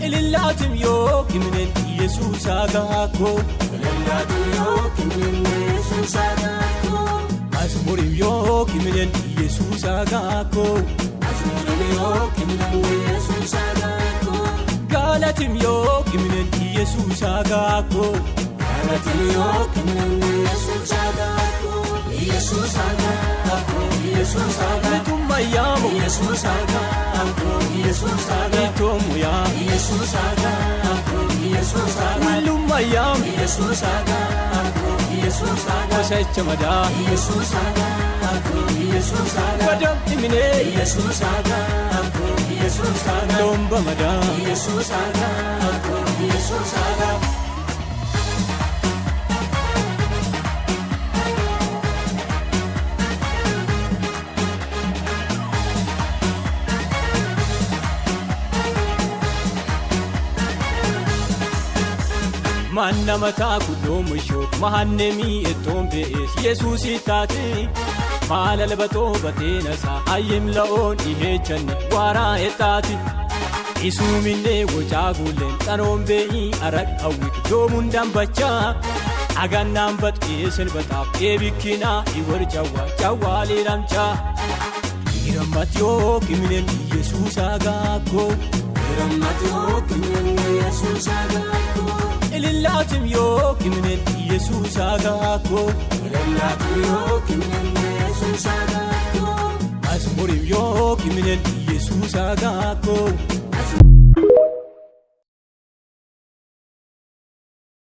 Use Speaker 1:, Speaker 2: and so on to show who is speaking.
Speaker 1: Elillatim yo kimnen Yesus agako.
Speaker 2: Elillatim yo kimnen Yesus agako.
Speaker 1: Mazmurim yo kimnen Yesus agako.
Speaker 2: Mazmurim yo kimnen Yesus agako.
Speaker 1: Galatim yo kimnen Yesus agako.
Speaker 2: Galatim yo kimnen Yesus agako. Yesus agako. Yesus agako.
Speaker 1: Mayamo
Speaker 2: Yesus agako. Yesus agako.
Speaker 1: Muya
Speaker 2: Yesus agako. Yesus agako.
Speaker 1: Mayam
Speaker 2: Yesus agako. Yesus agako.
Speaker 1: Sechmada
Speaker 2: Yesus agako. Yesus agako.
Speaker 1: Padam imine
Speaker 2: Yesus agako. Yesus agako.
Speaker 1: Lomba mada
Speaker 2: Yesus agako. Yesus agako.
Speaker 1: Manna mata kudomusho mahannemi etombees Yesus itati malalbato batena sa ayim laon ihechan wara etati isumine wojagulen tanombe arak awik domun dambacha agannam bat esen batap ebikina iwar jawali ramcha iramatyo kiminen Yesus agako.
Speaker 2: Iramatyo kiminen Yesus agako.
Speaker 1: Elillatim yo kimnen Yesus agako.
Speaker 2: Elillatim yo kimnen Yesus agako.
Speaker 1: Mazmurim yo kimnen Yesus agako.